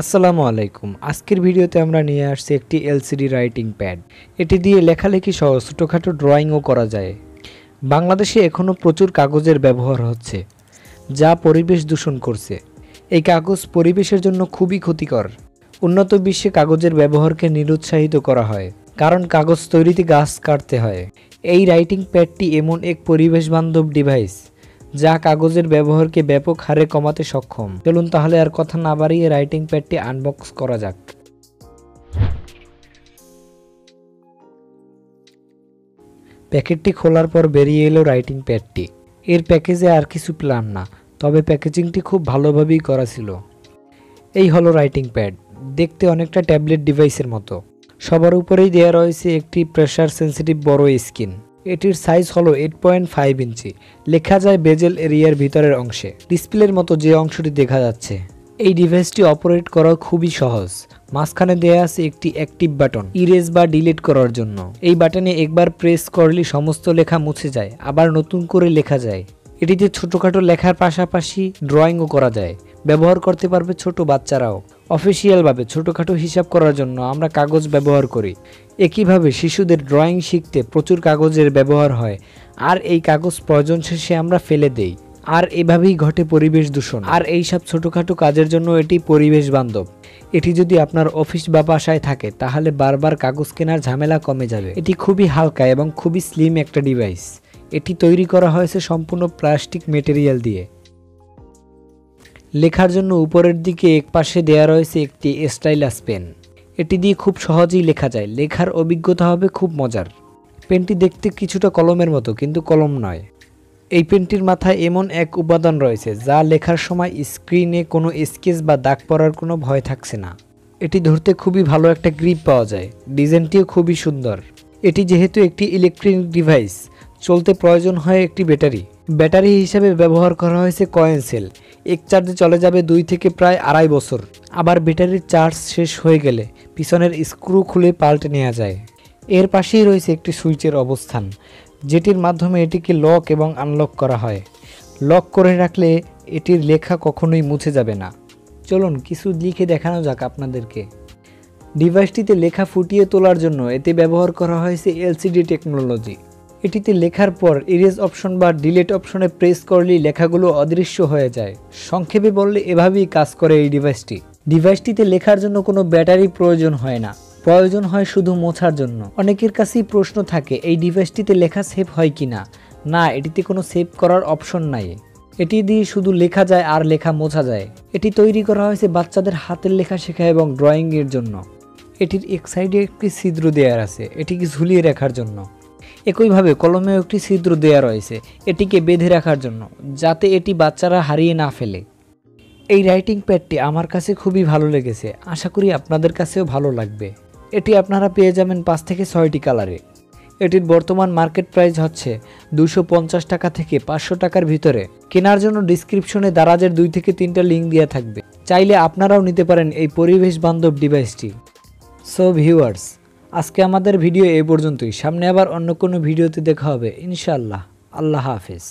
আসসালামু আলাইকুম। আজকের ভিডিওতে আমরা নিয়ে আসছি একটি এলসিডি রাইটিং প্যাড। এটি দিয়ে লেখালেখি সহ ছোটোখাটো ড্রয়িংও করা যায়। বাংলাদেশে এখনও প্রচুর কাগজের ব্যবহার হচ্ছে, যা পরিবেশ দূষণ করছে। এই কাগজ পরিবেশের জন্য খুবই ক্ষতিকর। উন্নত বিশ্বে কাগজের ব্যবহারকে নিরুৎসাহিত করা হয়, কারণ কাগজ তৈরিতে গাছ কাটতে হয়। এই রাইটিং প্যাডটি এমন এক পরিবেশ বান্ধব ডিভাইস যা কাগজের ব্যবহারকে ব্যাপক হারে কমাতে সক্ষম। চলুন তাহলে আর কথা না বাড়িয়ে রাইটিং প্যাডটি আনবক্স করা যাক। প্যাকেটটি খোলার পর বেরিয়ে এলো রাইটিং প্যাডটি। এর প্যাকেজে আর কিছু পেলাম না, তবে প্যাকেজিংটি খুব ভালোভাবেই করা ছিল। এই হলো রাইটিং প্যাড। দেখতে অনেকটা ট্যাবলেট ডিভাইসের মতো। সবার উপরেই দেওয়া রয়েছে একটি প্রেসার সেন্সিটিভ বড় স্ক্রিন। এটির সাইজ হলো 8.5 ইঞ্চি। লেখা যায় বেজেল এরিয়ার ভিতরের অংশে, ডিসপ্লের মতো যে অংশটি দেখা যাচ্ছে। এই ডিভাইসটি অপারেট করা খুবই সহজ। মাঝখানে দেয়া আছে একটি অ্যাক্টিভ বাটন, ইরেজ বা ডিলিট করার জন্য। এই বাটনে একবার প্রেস করলে সমস্ত লেখা মুছে যায়, আবার নতুন করে লেখা যায়। এটিতে ছোটোখাটো লেখার পাশাপাশি ড্রয়িংও করা যায়। ব্যবহার করতে পারবে ছোট বাচ্চারাও। অফিসিয়ালভাবে ছোটোখাটো হিসাব করার জন্য আমরা কাগজ ব্যবহার করি। একইভাবে শিশুদের ড্রয়িং শিখতে প্রচুর কাগজের ব্যবহার হয়, আর এই কাগজ প্রয়োজন শেষে আমরা ফেলে দেই। আর এভাবেই ঘটে পরিবেশ দূষণ। আর এইসব ছোটোখাটো কাজের জন্য এটি পরিবেশ বান্ধব। এটি যদি আপনার অফিস বা বাসায় থাকে তাহলে বারবার কাগজ কেনার ঝামেলা কমে যাবে। এটি খুবই হালকা এবং খুবই স্লিম একটা ডিভাইস। এটি তৈরি করা হয়েছে সম্পূর্ণ প্লাস্টিক মেটেরিয়াল দিয়ে। লেখার জন্য উপরের দিকে একপাশে দেয়া রয়েছে একটি স্টাইলাস পেন। এটি দিয়ে খুব সহজেই লেখা যায়। লেখার অভিজ্ঞতা হবে খুব মজার। পেনটি দেখতে কিছুটা কলমের মতো, কিন্তু কলম নয়। এই পেনটির মাথায় এমন এক উপাদান রয়েছে যা লেখার সময় স্ক্রিনে কোনো স্কেচ বা দাগ পড়ার কোনো ভয় থাকছে না। এটি ধরতে খুবই ভালো একটা গ্রিপ পাওয়া যায়। ডিজাইনটিও খুবই সুন্দর। এটি যেহেতু একটি ইলেকট্রনিক ডিভাইস, চলতে প্রয়োজন হয় একটি ব্যাটারি হিসেবে ব্যবহার করা হয়েছে কয়েন সেল। এক চার্জে চলে যাবে 2 থেকে প্রায় 2.5 বছর। আবার ব্যাটারির চার্জ শেষ হয়ে গেলে পিছনের স্ক্রু খুলে পাল্টে নেওয়া যায়। এর পাশেই রয়েছে একটি সুইচের অবস্থান, যেটির মাধ্যমে এটিকে লক এবং আনলক করা হয়। লক করে রাখলে এটির লেখা কখনোই মুছে যাবে না। চলুন কিছু লিখে দেখানো যাক আপনাদেরকে। ডিভাইসটিতে লেখা ফুটিয়ে তোলার জন্য এতে ব্যবহার করা হয়েছে এলসিডি টেকনোলজি। এটিতে লেখার পর ইরেজ অপশন বা ডিলিট অপশনে প্রেস করলেই লেখাগুলো অদৃশ্য হয়ে যায়। সংক্ষেপে বললে এভাবেই কাজ করে এই ডিভাইসটিতে লেখার জন্য কোনো ব্যাটারি প্রয়োজন হয় না, প্রয়োজন হয় শুধু মোছার জন্য। অনেকের কাছেই প্রশ্ন থাকে এই ডিভাইসটিতে লেখা সেভ হয় কিনা। না, এটিতে কোনো সেভ করার অপশন নাই। এটি দিয়ে শুধু লেখা যায় আর লেখা মোছা যায়। এটি তৈরি করা হয়েছে বাচ্চাদের হাতের লেখা শেখা এবং ড্রয়িংয়ের জন্য। এটির এক সাইডে একটি ছিদ্র দেওয়া আছে, এটিকে ঝুলিয়ে রাখার জন্য। একইভাবে কলমেও একটি ছিদ্র দেওয়া রয়েছে, এটিকে বেঁধে রাখার জন্য, যাতে এটি বাচ্চারা হারিয়ে না ফেলে। এই রাইটিং প্যাডটি আমার কাছে খুবই ভালো লেগেছে। আশা করি আপনাদের কাছেও ভালো লাগবে। এটি আপনারা পেয়ে যাবেন 5 থেকে 6টি কালারে। এটির বর্তমান মার্কেট প্রাইস হচ্ছে 250 টাকা থেকে 500 টাকার ভিতরে। কেনার জন্য ডিসক্রিপশনে দারাজের 2 থেকে 3টা লিঙ্ক দেওয়া থাকবে। চাইলে আপনারাও নিতে পারেন এই পরিবেশ বান্ধব ডিভাইসটি। সো ভিউয়ার্স, আজকে আমাদের ভিডিও এই পর্যন্তই। সামনে আবার অন্য কোনো ভিডিওতে দেখা হবে ইনশাআল্লাহ। আল্লাহ হাফেজ।